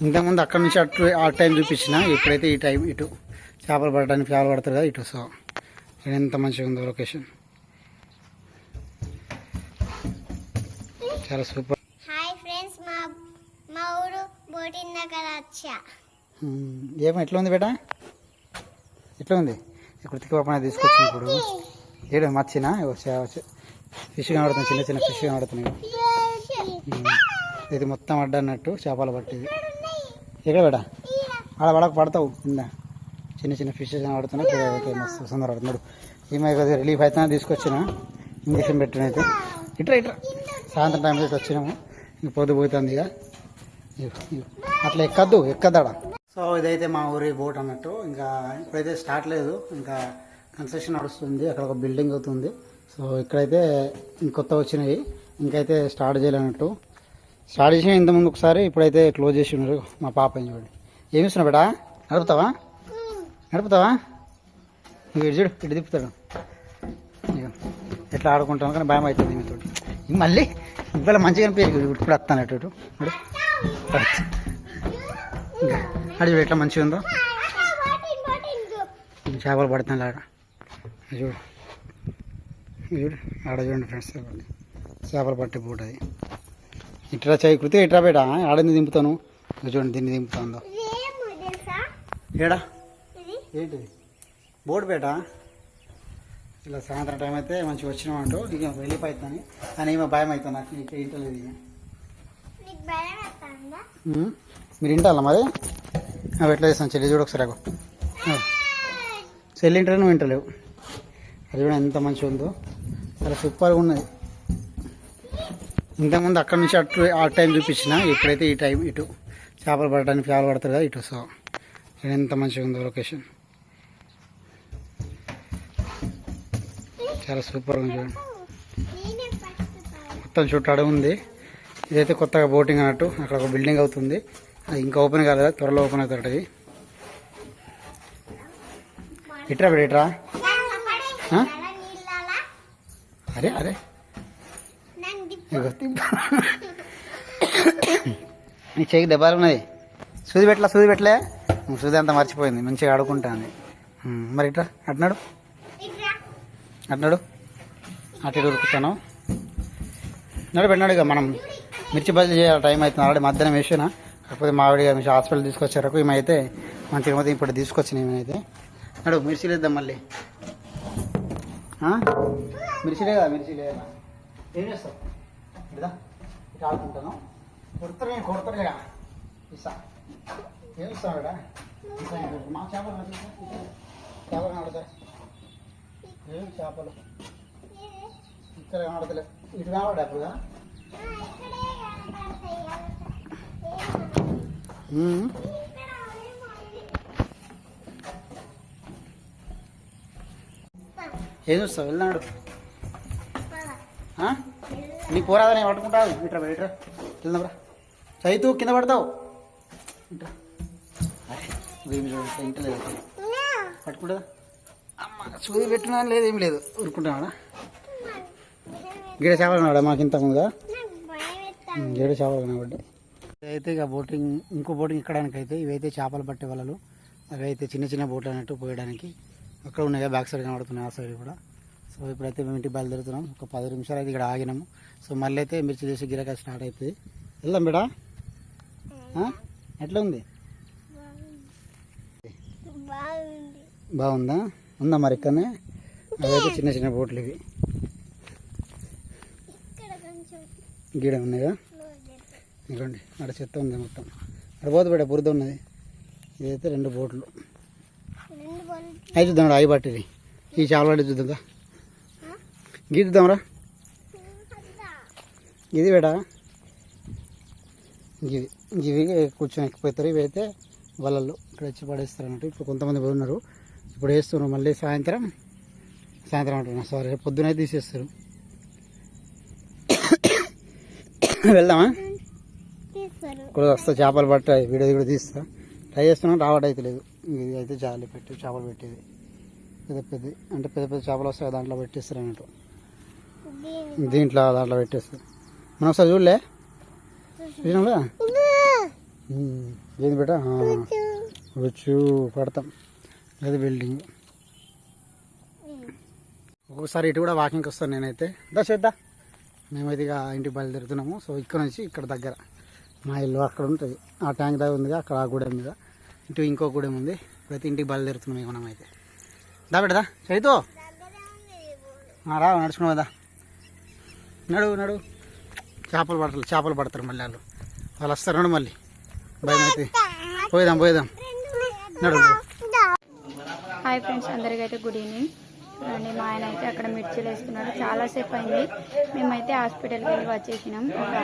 ఇంతకుముందు అక్కడ నుంచి అటు ఆ టైం చూపించిన, ఇప్పుడైతే ఈ టైం ఇటు చేపలు పడడానికి చేపలు పడతారు కదా ఇటు. సో ఎంత మంచిగా ఉందో లొకేషన్, చాలా సూపర్. హాయ్ ఫ్రెండ్స్, మా ఊరు బోటింగ్ దగ్గర వచ్చా. ఏమో ఎట్లా ఉంది బేటా, ఎట్లా ఉంది? కృతిక పాప తీసుకొచ్చినప్పుడు ఏడు మచ్చినా ఫిష్ కనబడుతుంది, చిన్న చిన్న ఫిష్ కనబడుతున్నాయి. ఇది మొత్తం అడ్డన్నట్టు చేపలు పట్టేది. ఎక్కడ బేటా ఆడ పడక పడతావు కింద, చిన్న చిన్న ఫిష్ కనబడుతున్నాయి. మస్తు సుందర పడుతున్నాడు. ఈమె కొద్దిగా రిలీఫ్ అయితే తీసుకొచ్చిన, ఇంజక్షన్ పెట్టిన అయితే ఇట్లా ఇట్లా సాయంత్రం టైంలో ఇట్లా వచ్చినాము. ఇంక పొద్దు పోతుంది ఇక, అట్లా ఎక్కద్దాడ. సో ఇదైతే మా ఊరి బోట్ అన్నట్టు. ఇంకా ఇప్పుడైతే స్టార్ట్ లేదు, ఇంకా కన్స్ట్రక్షన్ నడుస్తుంది. అక్కడ ఒక బిల్డింగ్ అవుతుంది. సో ఇక్కడైతే ఇంకొత్త వచ్చినాయి, ఇంకైతే స్టార్ట్ చేయలేనట్టు. స్టార్ట్ చేసిన ఇంతకుముందు ఒకసారి, ఇప్పుడైతే క్లోజ్ చేసి ఉన్నారు. మా పాప చూడండి ఏమి ఇస్తున్నా బేటా, నడుపుతావా ఇటు చూడు, ఇటు తిప్పుతాడు. ఎట్లా ఆడుకుంటాను కానీ భయం అవుతుంది మీతో. మళ్ళీ ఇవాళ మంచిగా అనిపించదు, ఇప్పుడు వస్తాను అటు అడి చూడు ఎట్లా మంచిగా ఉందో. చేపలు పడుతున్నాయి ఆడ చూడు, ఆడ చూడండి ఫ్రెండ్స్, చేపలు పట్టే బోట్ అది. ఇట్లా కృతి ఇట్లా బేటా, ఆడింది దింపుతాను చూడండి, దీన్ని దింపుతుందో ఏడా ఏంటిది బోట్ బేటా. ఇలా సాయంత్రం టైం అయితే మంచిగా వచ్చినామంటూ ఇక వెళ్ళిపోతాను, కానీ ఏమో భయం అవుతుంది నాకు, ఇక ఇంటలేదు. ఇక మీరు ఇంటాలా మరి? అవి ఎట్లా చేస్తాను చెల్లి చూడు ఒకసారి, చెల్లి ఇంటలే నువ్వు ఇంటలేవు. అది కూడా ఎంత మంచిగా ఉందో, చాలా సూపర్గా ఉన్నది. ఇంతకుముందు అక్కడ నుంచి అటు ఆ టైం చూపించిన, ఇప్పుడైతే ఈ టైం ఇటు చేపలు పడడానికి చేపలు పడతారు కదా ఇటు. సో ఎంత మంచిగా ఉందో లొకేషన్, చాలా సూపర్గా ఉంది చూడండి. మొత్తం చుట్టూ అడవి ఉంది. ఇదైతే కొత్తగా బోటింగ్ అన్నట్టు. అక్కడ ఒక బిల్డింగ్ అవుతుంది, అది ఇంకా ఓపెన్ కాలేదు, త్వరలో ఓపెన్ అవుతుంది. ఇట్రా బిడ్డ ఇట్రా. అరే అరే నీ చేయికి దెబ్బలు ఉన్నాయి. సూది పెట్టలే, సూది అంతా మర్చిపోయింది, మంచిగా ఆడుకుంటాను. మరి ఇట్రా అట్నాడు అటు ఉరుకుతాను. పెట్టినాడు. ఇక మనం మిర్చి బజ్జీ చేయాలి, టైం అవుతుంది. ఆల్రెడీ మధ్యాహ్నం వేసినా, కాకపోతే మావిడిగా మిర్చి హాస్పిటల్ తీసుకొచ్చారు. ఏమైతే మంచిగా పోతే ఇప్పుడు తీసుకొచ్చినాయి. ఏమైతే నడు మిర్చిలు వేద్దాం మళ్ళీ. మిర్చి లేదా ఏం చేస్తావు? ఇదా ఇట్లా ఆడుకుంటాను. కొడతారు ఇస్తా ఏం ఇస్తాను ఇక్కడ మా చేపలు ఆడతారు. ఏం చేపలు ఇక్కడ ఆడతలే, ఇటు కావాడు అప్పుడుగా. ఏం చూస్తావు? వెళ్ళినాడు నీ పోరాదని పట్టుకుంటావు. ఇట్రా వెళ్దాంరా, చైతూ కింద పడతావు. ఇంటలేదు పట్టుకుంటుందా? అమ్మ సూది పెట్టినా లేదు, ఏం లేదు, ఉరుకుంటున్నాడా? గిడ చేపలు కనబడ్డా మాకు ఇంత ముందుగా, గిడ చేపలు కనబడ్డాయి. అయితే ఇక బోటింగ్, ఇంకో బోటింగ్ ఎక్కడానికైతే ఇవైతే చేపలు పట్టే వలలు. అవి అయితే చిన్న చిన్న బోట్లు అన్నట్టు పోయడానికి అక్కడ ఉన్నాయి, బ్యాక్ సైడ్ కనబడుతున్నాయి, ఆ సైడ్ కూడా. సో ఇప్పుడైతే మేము ఇంటికి బయలుదేరుతున్నాం. ఒక 10 నిమిషాలు అయితే ఇక్కడ ఆగినాము. సో మళ్ళీ అయితే మిర్చి చేసి గిరాక స్టార్ట్ అవుతుంది. వెళ్దాం బేడా. ఎట్లా ఉంది? బాగుందా? ఉందా మరి ఇక్కడనే? అవైతే చిన్న చిన్న బోట్లు ఇవి, గీడ ఉన్నాయా? ఇదిగోండి అక్కడ చెత్త ఉంది మొత్తం, అక్కడ పోతే బేట బురద ఉన్నది. ఇదైతే 2 బోట్లు అయితే చూద్దాం. ఆయి పట్టిది ఈ చేపలు చూద్దా, గీద్దాంరా. ఇది బేటా, ఇవి కూర్చొని ఎక్కిపోతారు. ఇవైతే వలలు ఇక్కడ వచ్చి పడేస్తారు అన్నట్టు. ఇప్పుడు కొంతమంది ఉన్నారు, ఇప్పుడు వేస్తున్నారు. మళ్ళీ సాయంత్రం అంటున్నా, సారీ పొద్దునైతే తీసేస్తారు. వెళ్దామా? ఇప్పుడు వస్తా చేపలు పట్ట వీడియో కూడా తీస్తా, ట్రై చేస్తున్నాం, రావడం లేదు. ఇది అయితే జాలి పెట్టి చేపలు పెట్టేది, పెద్ద పెద్ద చేపలు వస్తాయి, దాంట్లో పెట్టేస్తారు అన్నట్టు. దాంట్లో పెట్టేస్తారు. మనం ఒకసారి చూడలే, చూసినాంగా ఏది బేటా వచ్చు పడతాం అది బిల్డింగ్. ఒక్కొక్కసారి ఇటు కూడా వాకింగ్కి వస్తాను నేనైతే. చేద్దా మేమైతే ఇక ఇంటికి బయలుదేరుతున్నాము. సో ఇక్కడ నుంచి ఇక్కడ దగ్గర మా ఇల్లు అక్కడ ఉంటుంది, ఆ ట్యాంక్ దగ్గర ఉందిగా అక్కడ ఆ గూడెం మీద, ఇటు ఇంకో గూడెం ఉంది. ఇప్పుడైతే ఇంటికి బయలుదేరుతున్నాం ఇక మనమైతే. దా పెడదా చైతో రా నడుచుకున్నావు కదా, నడు. చేపలు పడతారు మళ్ళీ వాళ్ళు వస్తారు మళ్ళీ భయం అయితే. పోయేదాం నడు. హాయ్ ఫ్రెండ్స్, అందరికీ అయితే గుడ్ ఈవినింగ్. చూడండి మా ఆయన అయితే అక్కడ మిర్చిలు వేస్తున్నాడు. చాలాసేపు అయింది, మేమైతే హాస్పిటల్కి వెళ్ళి వచ్చేసినాం. ఒక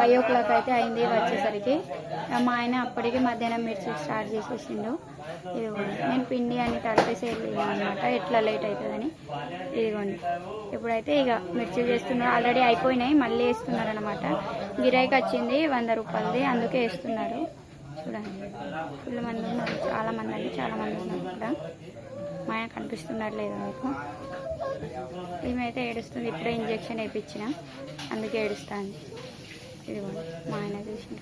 5 o'clock అయితే అయింది వచ్చేసరికి. మా ఆయన అప్పటికి మధ్యాహ్నం మిర్చిలు స్టార్ట్ చేసేసిండు. ఇదిగోండి నేను పిండి అని తడిపేసి వెళ్ళినా అనమాట, ఎట్లా లేట్ అవుతుందని. ఇదిగోండి ఇప్పుడైతే ఇక మిర్చిలు చేస్తున్నారు. ఆల్రెడీ అయిపోయినాయి, మళ్ళీ వేస్తున్నారు అనమాట. గిరాయికి వచ్చింది 100 రూపాయలది, అందుకే వేస్తున్నారు. చూడండి ఫుల్ మంది ఉన్నారు, చాలా మంది ఉన్నారు ఇక్కడ. మా ఆయన కనిపిస్తున్నారు లేదా మీకు? ఈమెయితే ఏడుస్తుంది, ఇప్పుడే ఇంజెక్షన్ వేయించిన, అందుకే ఏడుస్తుంది. ఇదిగోండి మా ఆయన చూసిన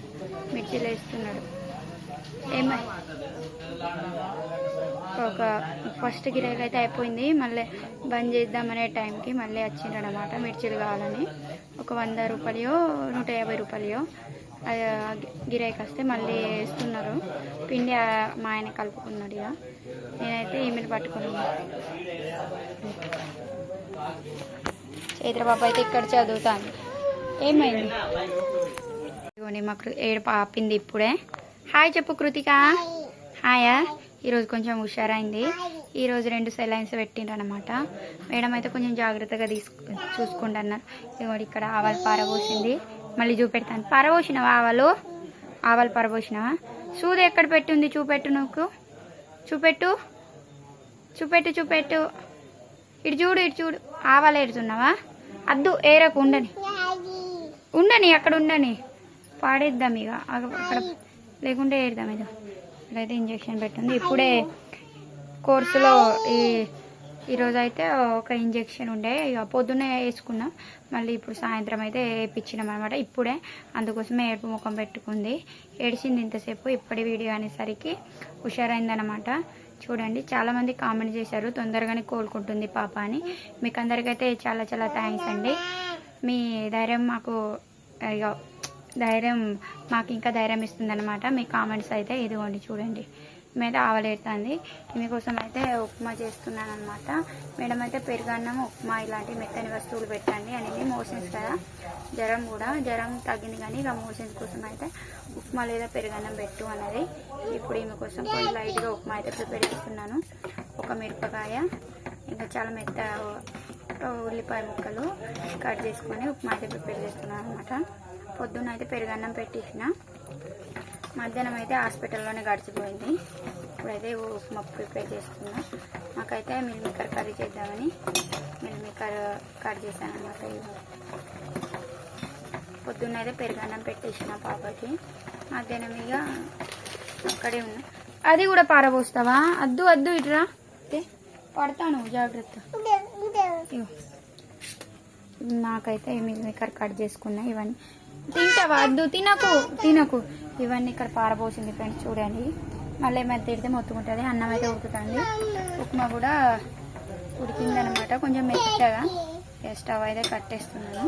మిర్చిలు వేస్తున్నాడు. ఏమై ఒక ఫస్ట్ గిరాకీ అయితే అయిపోయింది, మళ్ళీ బంద్ చేద్దామనే టైంకి మళ్ళీ వచ్చిండ్రు అనమాట. మిర్చిలు కావాలని ఒక 100 రూపాయలు 150 రూపాయలు గిరాకీ వస్తే మళ్ళీ వేస్తున్నారు. పిండి మా ఆయన కలుపుకున్నాడు. ఇక నేనైతే ఈమెను పట్టుకున్నాను. చైత్రబాబు అయితే ఇక్కడ చదువుతాను. ఏమైంది? ఇదిగోండి మాకు ఏడు పాపింది ఇప్పుడే. హాయ్ చెప్పు కృతిక. హాయా. ఈరోజు కొంచెం హుషారైంది. ఈరోజు 2 సెలైన్స్ పెట్టిండ్రు అనమాట. మేడం అయితే కొంచెం జాగ్రత్తగా చూసుకుంటున్నారు. ఇదిగోండి ఇక్కడ ఆవాలు పారబోసింది, మళ్ళీ చూపెడతాను. పారబోసినావా ఆవాలు పారబోసినావా? సూది ఎక్కడ పెట్టి ఉంది చూపెట్టు. నువ్వు చూపెట్టు. ఇటు చూడు. ఆవాలు ఏరుతున్నావా? అద్దు ఏరకు, ఉండని అక్కడ ఉండని, పాడేద్దాం ఇక అక్కడ, లేకుంటే ఏరుదాం. ఇదో ఇక్కడైతే ఇంజెక్షన్ పెట్టింది. ఇప్పుడే కోర్సులో ఈరోజు అయితే ఒక ఇంజెక్షన్ ఉండే, ఇక పొద్దున్నే వేసుకున్నాం. మళ్ళీ ఇప్పుడు సాయంత్రం అయితే వేయించినాం అనమాట. ఇప్పుడే అందుకోసమే ఏడుపు ముఖం పెట్టుకుంది, ఏడిచింది ఇంతసేపు. ఇప్పటి వీడియో అనేసరికి హుషారైందనమాట. చూడండి చాలామంది కామెంట్ చేశారు తొందరగానే కోలుకుంటుంది పాప అని. మీకు అందరికైతే చాలా థ్యాంక్స్ అండి. మీ ధైర్యం మాకు ఇంకా ధైర్యం ఇస్తుంది అనమాట మీ కామెంట్స్ అయితే. ఇదిగోండి చూడండి మీద ఆవలేడుతుంది. మీకోసం అయితే ఉప్మా చేస్తున్నాను అనమాట. మేడం అయితే పెరుగన్నం, ఉప్మా ఇలాంటి మెత్తని వస్తువులు పెట్టండి అనేది. మోషన్స్ కదా, జ్వరం తగ్గింది కానీ ఇక మోషన్స్ కోసం అయితే ఉప్మా లేదా పెరుగన్నం పెట్టు అన్నది. ఇప్పుడు ఈమె కోసం కొంచెం లైట్గా ఉప్మా అయితే ప్రిపేర్ చేస్తున్నాను. ఒక మిరపకాయ, ఇంకా చాలా మెత్త ఉల్లిపాయ ముక్కలు కట్ చేసుకొని ఉప్మా అయితే ప్రిపేర్ చేస్తున్నాను అనమాట. పొద్దున్న అయితే పెరుగన్నం పెట్టేసిన, మధ్యాహ్నం అయితే హాస్పిటల్లోనే గడిచిపోయింది. ఇప్పుడైతే ఉప్మా ప్రిపేర్ చేస్తున్నా. మాకైతే మిల్ మేకర్ కర్రీ చేద్దామని మిల్ మేకర్ కట్ చేశాను అనమాట. పొద్దున్న అయితే పెరుగన్నం పెట్టేసిన పాపకి. మధ్యాహ్నం ఇక అక్కడే ఉన్నా. అది కూడా పారబోస్తావా? అద్దు ఇటురా, పడతాను జాగ్రత్త. నాకైతే మిల్ మేకర్ కట్ చేసుకున్నా. ఇవన్నీ తింటావా? అద్దు, తినకు. ఇవన్నీ ఇక్కడ పారబోసింది ఫ్రెండ్స్. చూడండి మళ్ళీ ఏమైనా తిడితే మొత్తుకుంటుంది. అన్నం అయితే ఉడుకుతుంది, ఉప్మా కూడా ఉడికిందనమాట కొంచెం మెత్తగా. స్టవ్ అయితే కట్టేస్తున్నాను.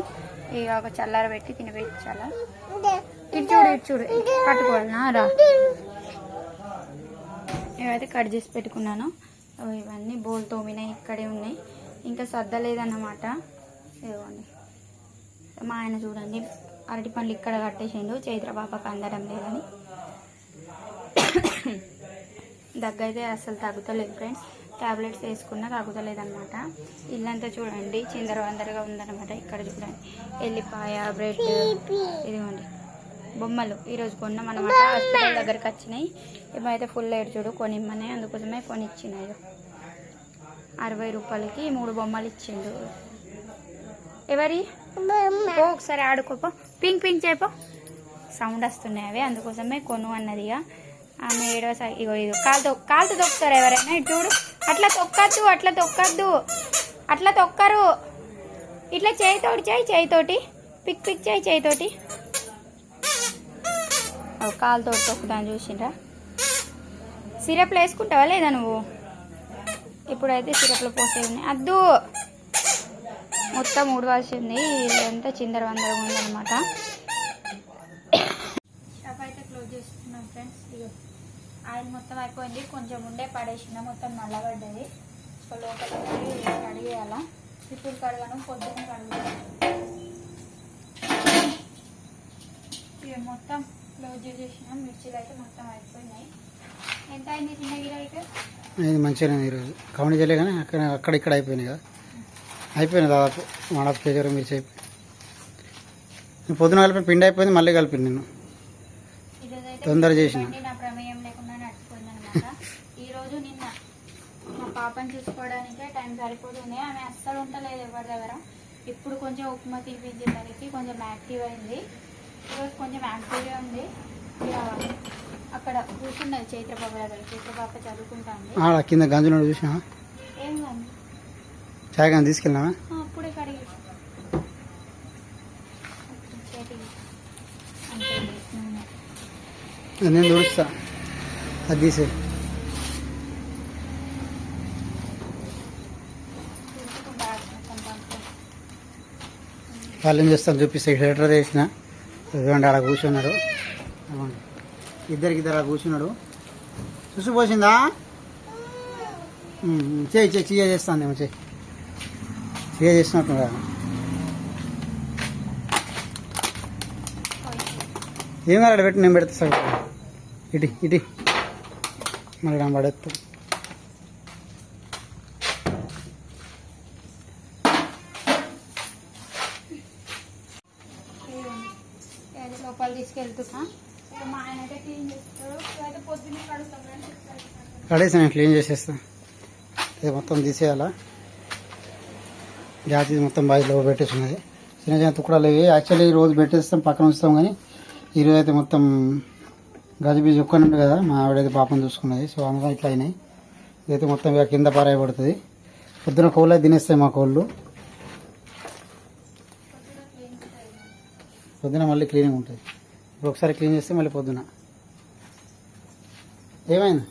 ఇక ఒక చల్లార పెట్టి తినబెట్టాలా. ఇటు చూడు కట్టుకోవాలనా రా. ఇవైతే కట్ చేసి పెట్టుకున్నాను. ఇవన్నీ బోల్ తోమినాయి, ఇక్కడే ఉన్నాయి, ఇంకా సర్దలేదన్నమాట. ఇదిగోండి మా ఆయన చూడండి అరటి పండ్లు ఇక్కడ కట్టేసిండు. చైత్రబాబుకి అందడం లేదని. దగ్గైతే అస్సలు తగ్గుతలేదు ఫ్రెండ్స్. ట్యాబ్లెట్స్ వేసుకున్నా తగ్గుతలేదన్నమాట. ఇల్లంతా చూడండి చిందరవందరగా ఉందన్నమాట. ఇక్కడ చూడండి ఎల్లిపాయ, బ్రెడ్, ఇదిగోండి బొమ్మలు ఈరోజు కొన్నాం అనమాట. హాస్పిటల్ దగ్గరికి వచ్చినాయి. ఏమైతే ఫుల్ ఏడ్చుడు కొనిమ్మని, అందుకోసమే కొనిచ్చినాయి. 60 రూపాయలకి 3 బొమ్మలు ఇచ్చిండు. ఎవరి ఒకసారి ఆడుకోపో, పింక్ చేయపో. సౌండ్ వస్తున్నాయి అవి, అందుకోసమే కొను అన్నది. ఇక ఆమె ఇగో కాలుతో తొక్కుతారు ఎవరైనా. ఇటు చూడు, అట్లా తొక్కరు. ఇట్లా చేయితోటి పిక్ చేయితోటి. కాలుతో తొక్కుతాను చూసిండ్రా. సిరప్లో వేసుకుంటావా లేదా నువ్వు? ఇప్పుడైతే సిరప్లో పోసేది ఉన్నాయి. అద్దు మొత్తం ఊడవాల్సింది. ఇదంతా చిందర వందరగా ఉందన్నమాట. షాప్ అయితే క్లోజ్ చేస్తున్నాం ఫ్రెండ్స్. ఇక ఆయిల్ మొత్తం అయిపోయింది. కొంచెం ఉండే పడేసిన, మొత్తం నల్లబడ్డది. సో లోపల కడిగేయాల. ఇప్పుడు కడగను, పొద్దున్న కడగాలి. ఇక మొత్తం క్లోజ్ చేసేసినాం. మిర్చీలు అయితే మొత్తం అయిపోయినాయి. ఎంత అయింది చిన్న గిరాయికి? ఇది మంచిగా ఈరోజు కౌంట్ చేయలే కానీ అక్కడ ఇక్కడ అయిపోయినాయి కదా. అయిపోయినాయి దాదాపు 1.5 kg వరకు మిర్చి అయిపోయింది. పొద్దున కలిపి పిండి అయిపోయింది, మళ్ళీ కలిపింది నేను తొందర చేసిన. నా ప్రమేయం లేకుండా నడిచిపోయింది అనమాట. ఈరోజు నిన్న మా పాపని చూసుకోవడానికే టైం సరిపోతుంది. ఆమె అస్సలు ఉండలేదు ఎవరి దగ్గర. ఇప్పుడు కొంచెం ఉప్మా తినిపించేసరికి కొంచెం యాక్టివ్ అయింది. ఈరోజు కొంచెం యాక్టివ్గా ఉంది. అక్కడ కూర్చున్నది చైత్రపాప దగ్గర. చైత్రపాప చదువుకుంటాను. కింద గంజులో చూసినా ఏం కాదు, చాయ్ కానీ తీసుకెళ్ళినా అప్పుడే కడిగి నేను దొరుకుతా. అది తీసే వాళ్ళు ఏం చేస్తాను చూపిస్తా. హీటర్ వేసిన ఇదిగోండి, అలా కూర్చున్నాడు. ఇద్దరు అలా కూర్చున్నాడు. చూసి పోసిందా? చేయి చీయ చేస్తాను. ఏమో చీయ చేసినట్టు ఏం కాదు. పెట్టి నేను పెడతా సార్. ఇటీ మళ్ళీ నా పడేస్తా. లోపల తీసుకెళ్తున్నా. మా ఆయన అయితే క్లీన్ చేస్తాడు. అయితే పొద్దున్నే కడుగుతాం. కడేసి నేను క్లీన్ చేసేస్తా. ఇది మొత్తం తీసేయాలా. గ్యాస్ ఇది మొత్తం బాయిలో పెట్టేస్తున్నది. చిన్న చిన్న తుక్కడాలు ఇవి. యాక్చువల్లీ ఈ రోజు పెట్టేస్తాం, పక్కన ఉంచుతాం. కానీ ఈరోజు అయితే మొత్తం గజిబిజి ఒక్కనుండు కదా, మా ఆవిడైతే పాపం చూసుకున్నది. సో అందుకని ఇట్లా అయినాయి. ఇదైతే మొత్తం ఇక కింద పారాయబడుతుంది. పొద్దున కోళ్ళు అయితే తినేస్తాయి మా కోళ్ళు. పొద్దున మళ్ళీ క్లీనింగ్ ఉంటుంది. ఇప్పుడు ఒకసారి క్లీన్ చేస్తే మళ్ళీ పొద్దున. ఏమైంది?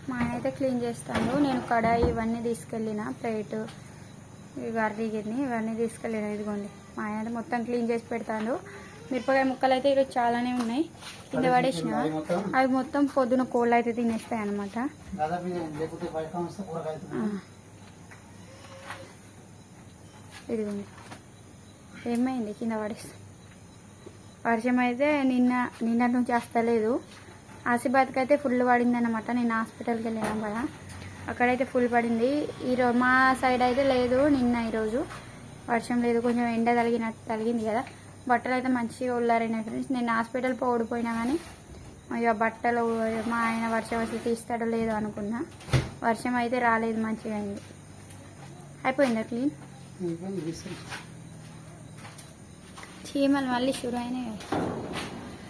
మా ఆయన అయితే క్లీన్ చేస్తాను. నేను కడాయి ఇవన్నీ తీసుకెళ్ళిన, ప్లేట్ గర్రీ గిన్నె ఇవన్నీ తీసుకెళ్ళిన. ఇదిగోండి, మా ఆయన అయితే మొత్తం క్లీన్ చేసి పెడతాను. మిరపకాయ ముక్కలు అయితే ఈరోజు చాలానే ఉన్నాయి. కింద పడేసిన అవి మొత్తం పొద్దున కోళ్ళు అయితే తినేస్తాయి అనమాట. ఇదిగోండి, ఏమైంది కింద పడేస్తా. వర్షం అయితే నిన్నటి నుంచి వస్తలేదు. ఆసిబాద్కి అయితే ఫుల్ పడింది అనమాట. నేను హాస్పిటల్కి వెళ్ళినాం కదా, అక్కడైతే ఫుల్ పడింది. ఈరోజు మా సైడ్ అయితే లేదు. ఈరోజు వర్షం లేదు. కొంచెం ఎండ తగిలింది కదా. బట్టలు అయితే మంచిగా ఉల్లారైనాయి ఫ్రెండ్స్. నేను హాస్పిటల్ పోడిపోయినా కానీ ఇక బట్టలు మా ఆయన వర్షం వచ్చి తీస్తాడో లేదో అనుకున్నా. వర్షం అయితే రాలేదు, మంచిగా అయింది. అయిపోయిందా క్లీన్? చీమలు మళ్ళీ షురు అయినాయి.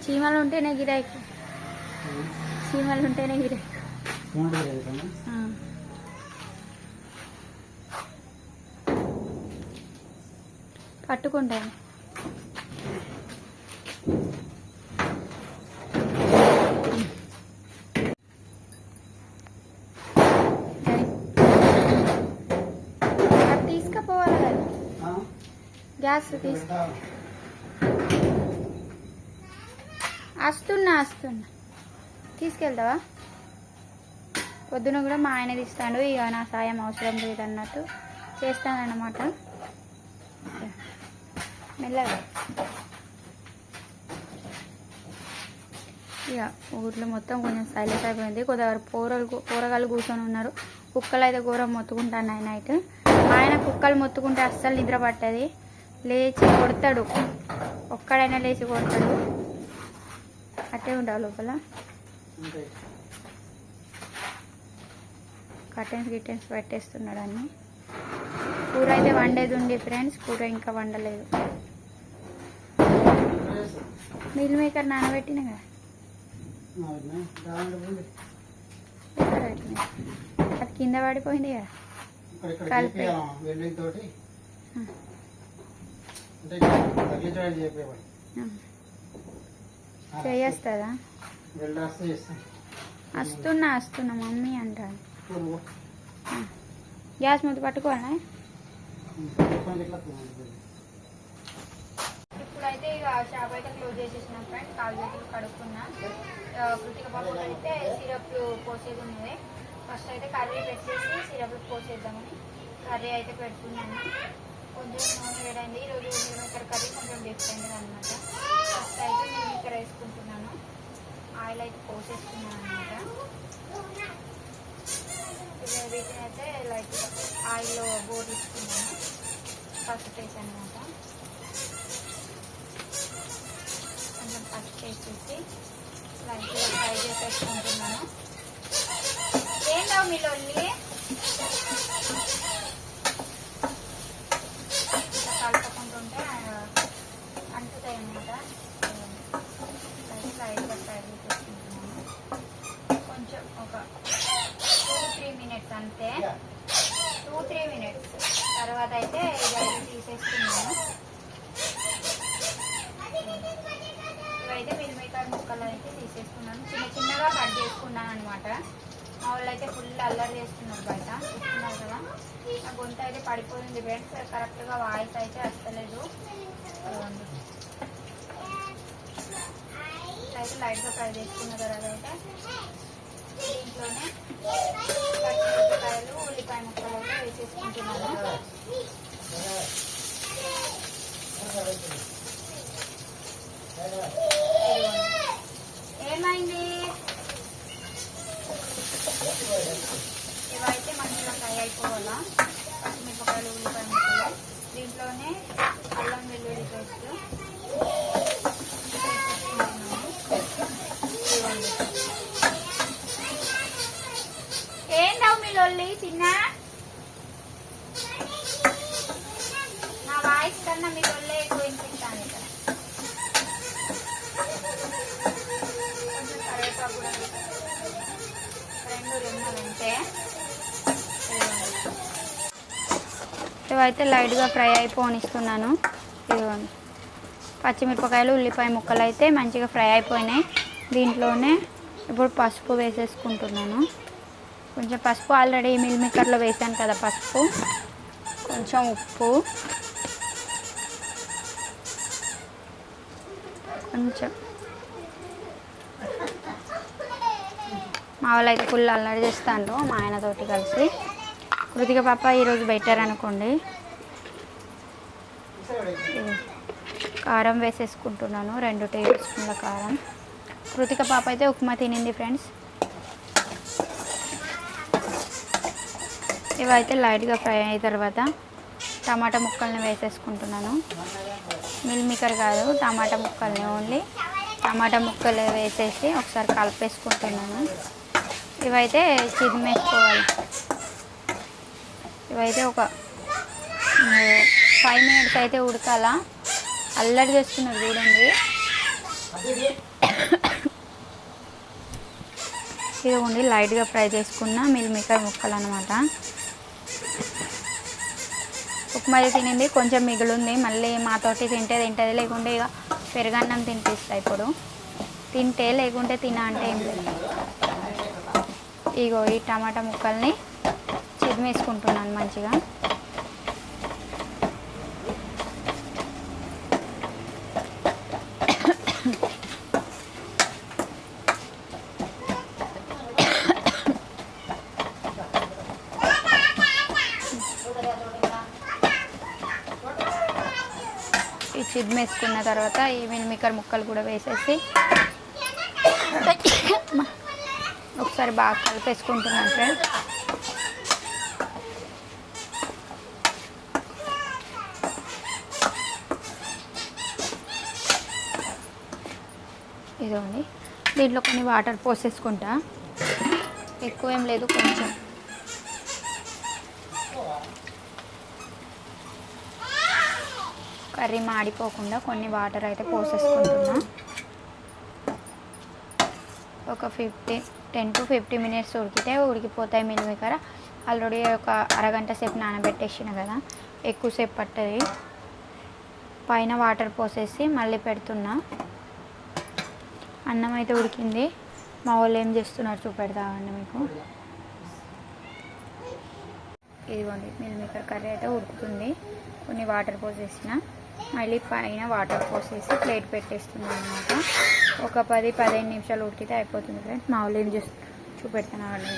చీమలు ఉంటేనే గిరాకు. చీమలు ఉంటేనే గిరాకు. పట్టుకుంటాను. తీసుకుపోవాలి కదా గ్యాస్ వస్తున్నా తీసుకెళ్తావా? పొద్దున కూడా మా ఆయన తీస్తాడు. ఇక నా సాయం అవసరం లేదన్నట్టు చేస్తానన్నమాట. మెల్లగా ఇక ఊర్లో మొత్తం కొంచెం సైలెంట్ అయిపోయింది. కొద్దిగా కూరగాయలు కూర్చొని ఉన్నారు. కుక్కలు అయితే ఘోరం మొత్తుకుంటాను నైట్. ఆయన కుక్కలు మొత్తుకుంటే అస్సలు నిద్ర పట్టది. లేచి కొడతాడు, ఒక్కడైనా లేచి కొడతాడు. అట్టే ఉండాలి లోపల. గిటెన్స్ పెట్టేస్తున్నాడు అన్ని. కూర అయితే వండేది ఉంది ఫ్రెండ్స్. కూర ఇంకా వండలేదు. మిల్ మేకర్ నానబెట్టినా కదా, అది కింద పడిపోయింది కదా. కలిపి చేయొస్తుందా? వెళ్ళి రాస్తే చేస్తాను. వస్తున్నా మమ్మీ అంటాను. గ్యాస్ ముందు పట్టుకోవాలా? ఇప్పుడైతే ఇక షాప్ అయితే క్లోజ్ చేసేసినాం ఫ్రెండ్స్. కాలు చేతులు కడుక్కున్నా. కృతిక పాపకి అయితే సిరప్లు పోసేది ఉన్నది. ఫస్ట్ అయితే కర్రీ పెట్టేసి సిరప్లు పోసేద్దామని కర్రీ అయితే పెడుతున్నాను. కొంచెం నూనె వేడండి. ఈరోజు మిల్మేకర్ కర్రీ కొంచెం డిఫరెంట్ అనమాట. ఫస్ట్ అయితే మిల్మేకర్ వేసుకుంటున్నాను. ఆయిల్ అయితే పోసేసుకున్నాను అనమాట. వీటిని అయితే లైక్ ఆయిల్లో బోర్లిస్తున్నాను. పసుపు వేసి అనమాట. కొంచెం పసుపు వేసేసి లైట్గా ఫ్రై చేసేసుకుంటున్నాను. ఏంటో మీలో కలుపుకుంటుంటే అంటుతాయి అన్నమాట. లైట్గా ఫ్రై చేసేసుకుంటున్నాను. కొంచెం ఒక 2-3 మినిట్స్ అంతే. 2-3 మినిట్స్ తర్వాత అయితే ఇవన్నీ తీసేసుకున్నాను. ఇవైతే మిల్మేకర్ ముక్కలు అయితే తీసేసుకున్నాను. చిన్నగా కట్ చేసుకున్నాను అనమాట. మా వాళ్ళు అయితే ఫుల్ అల్లరి చేస్తున్నారు బయట. చూస్తున్నారు కదా, నా గొంతు అయితే పడిపోయింది ఫ్రెండ్స్. కరెక్ట్గా వాయిస్ అయితే వస్తలేదు. అయితే లైట్గా ఫ్రై చేసుకున్న తర్వాత అయితే దీంట్లోనే పచ్చిమిరపకాయలు ఉల్లిపాయ ముక్కలు అయితే వేసేసుకుంటున్నాను. ఏమైంది? ఇవైతే మంచిగా ఫ్రై అయిపోవాలా. పచ్చిమిరపకాయలు ఉల్లిపాయ ముక్కలు దీంట్లోనే అల్లం వెల్లుల్లి పేస్ట్ ఏంటవు మీ లొల్లి చిన్న? నా వాయిస్ కన్నా మీ లొల్లే ఎక్కువ వినిపిస్తాను ఇక్కడ. కొంచెం కరివేపాకు కూడా 2 రెమ్మలు ఉంటే. ఇవైతే లైట్గా ఫ్రై అయిపోనిస్తున్నాను. ఇదిగోండి పచ్చిమిరపకాయలు ఉల్లిపాయ ముక్కలు అయితే మంచిగా ఫ్రై అయిపోయినాయి. దీంట్లోనే ఇప్పుడు పసుపు వేసేసుకుంటున్నాను. కొంచెం పసుపు ఆల్రెడీ మిల్మేకర్లో వేసాను కదా పసుపు. కొంచెం ఉప్పు, కొంచెం మా వాళ్ళు అయితే ఫుల్ అల్లరి చేస్తాను మా ఆయనతోటి కలిసి. కృతిక పాప ఈరోజు బెటర్ అనుకోండి. కారం వేసేసుకుంటున్నాను 2 టేబుల్ స్పూన్ల కారం. కృతిక పాప అయితే ఉప్మా తినింది ఫ్రెండ్స్. ఇవైతే లైట్గా ఫ్రై అయిన తర్వాత టమాటా ముక్కల్ని వేసేసుకుంటున్నాను. మిల్మేకర్ కాదు, టమాటా ముక్కల్ని ఓన్లీ టమాటా ముక్కలు వేసేసి ఒకసారి కలిపేసుకుంటున్నాను. ఇవైతే చిదిమేసుకోవాలి. ఇవైతే ఒక 5 మినిట్స్ అయితే ఉడకాల. అల్లరి చేస్తున్నారు చూడండి. ఇదిగోండి లైట్గా ఫ్రై చేసుకున్న మిల్మేకర్ ముక్కలు అనమాట. ఉప్మా తినింది కొంచెం మిగిలింది. మళ్ళీ మాతోటి తింటది లేకుంటే ఇక పెరుగన్నం తినిపిస్తా. ఇప్పుడు తింటే లేకుంటే తిన అంటే ఏం లేదు. ఇగో ఈ టమాటా ముక్కల్ని చిదిమేసుకుంటున్నాను మంచిగా. ఈ చిదిమేసుకున్న తర్వాత ఈ మిల్మేకర్ ముక్కలు కూడా వేసేసి ఒకసారి బాగా కలిపేసుకుంటున్నాను ఫ్రెండ్స్. ఇదిగోండి దీంట్లో కొన్ని వాటర్ పోసేసుకుంటా. ఎక్కువ ఏం లేదు, కొంచెం. కర్రీ మాడిపోకుండా కొన్ని వాటర్ అయితే పోసేసుకుంటున్నా. ఒక 10 to 15 మినిట్స్ ఉడికితే ఉడికిపోతాయి మిల్మేకర్. ఆల్రెడీ ఒక అరగంట సేపు నానబెట్టేసిన కదా, ఎక్కువసేపు పట్టది. పైన వాటర్ పోసేసి మళ్ళీ పెడుతున్నా. అన్నం అయితే ఉడికింది. మా వాళ్ళు ఏం చేస్తున్నారు చూపెడతామండి మీకు. ఇదిగోండి మిల్ మేకర్ కర్రీ అయితే ఉడుకుతుంది. కొన్ని వాటర్ పోసేసిన, మళ్ళీ పైన వాటర్ పోసేసి ప్లేట్ పెట్టేస్తున్నాను అనమాట. ఒక 10-15 నిమిషాలు ఉడికితే అయిపోతుంది ఫ్రెండ్స్. మా వాళ్ళు ఏం చేస్తారు చూపెడుతున్నాను.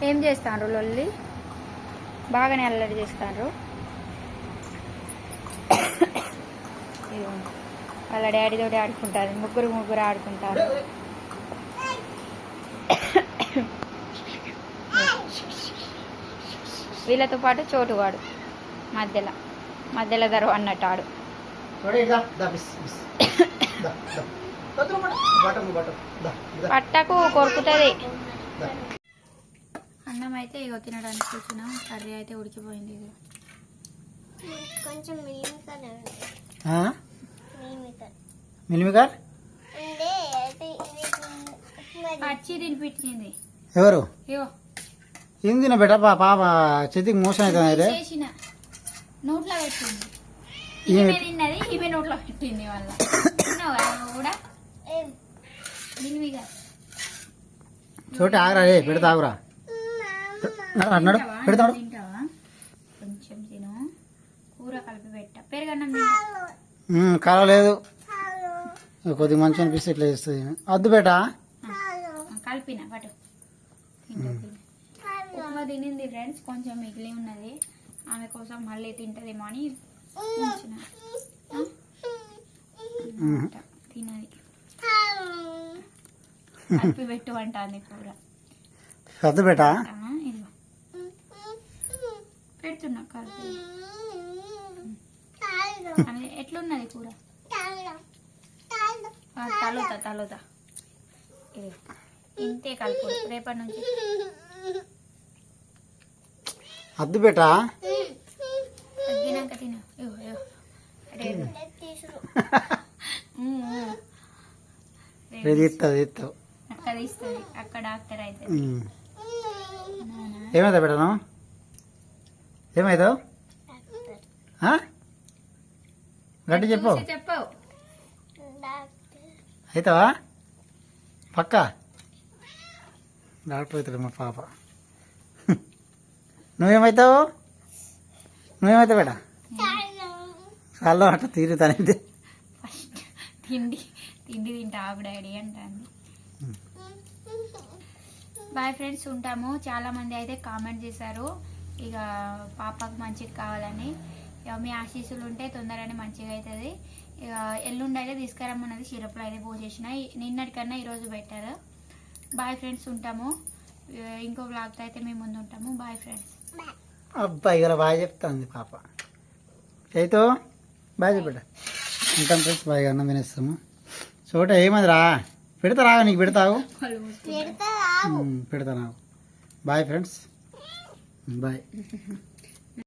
ఏం చేస్తారు లొల్లి, బాగానే అల్లరి చేస్తారు. వాళ్ళ డాడీతో ఆడుకుంటారు, ముగ్గురు ఆడుకుంటారు. వీళ్ళతో పాటు చోటువాడు మధ్యలో ధర అన్నట్టు ఆడు. పట్టకు కొరుకుతుంది. అన్నం అయితే ఇగో తినడానికి కూర్చున్నాం. కర్రీ అయితే ఉడికిపోయింది. ఇది కొంచెం మిల్మికర్ పచ్చి తినిపించింది. ఎవరు ఇగో ఏం తిన బెట పాప చేతికి మోసం అవుతుంది. చేసిన నోట్లో పెట్టింది. ఈమె తిన్నది, ఈమె నోట్లో పెట్టింది. వాళ్ళ కూడా చోటి ఆగరా, పెడతా ఆగురా అన్నాడు. పెడతాడు. తింటావా? కొంచెం తిను. కూర కలిపి పెట్ట. పెరుగన్నం కాలేదు, కొద్దిగా మంచి అనిపిస్తే ఇట్లా చేస్తుంది. వద్దు బేట కలిపిన పట్టు. ఉప్మా తినింది ఫ్రెండ్స్, కొంచెం మిగిలి ఉన్నది. ఆమె కోసం మళ్ళీ తింటదేమో అని ఉంచిన. తినది, కలిపి పెట్టు అంటుంది కూర. వద్దు బేట, ఇదిగో పెడుతున్నా కలిపి. ఎట్లున్నది కూర? తలుతా ఇంతే కలుపు. రేపటి నుంచి వద్దు బేట, తగ్గినాక తిన. ఇస్తావు అక్కడ ఇస్తుంది, అక్కడ డాక్టర్ అయితే. ఏమవుతావు బేటను? ఏమవుతావు? గట్టి చెప్పు. చెప్పవు అవుతావా? పక్కా డాక్టర్ అవుతాడు మా పాప. నువ్వేమవుతావు? నువ్వేమవుతావు బేట? చాలా అట్లా తీరుతానైతే. ఫస్ట్ తిండి తింటా ఆగు డాడీ అంటాను. బాయ్ ఫ్రెండ్స్, ఉంటాము. చాలా మంది అయితే కామెంట్ చేశారు ఇక పాపకు మంచిగా కావాలని. ఇక మీ ఆశీస్సులు ఉంటే తొందరగానే మంచిగా అవుతుంది. ఇక ఎల్లుండి అయితే తీసుకురమ్మన్నది. సిరప్లు అయితే పోసేసిన. నిన్నటికన్నా ఈరోజు బెటర్. బాయ్ ఫ్రెండ్స్, ఉంటాము. ఇంకో బ్లాగ్తో అయితే మేము ముందు ఉంటాము. Bye friends. అబ్బాయి ఇలా బాగా చెప్తాంది పాప. చైతో బాగా చెప్పట. ఉంటాం ఫ్రెండ్స్, బాగా అన్నం తినేస్తాము. చోట ఏమది రా, పెడతా రాగా, నీకు పెడతావు. పెడతా నాకు. Bye friends, bye.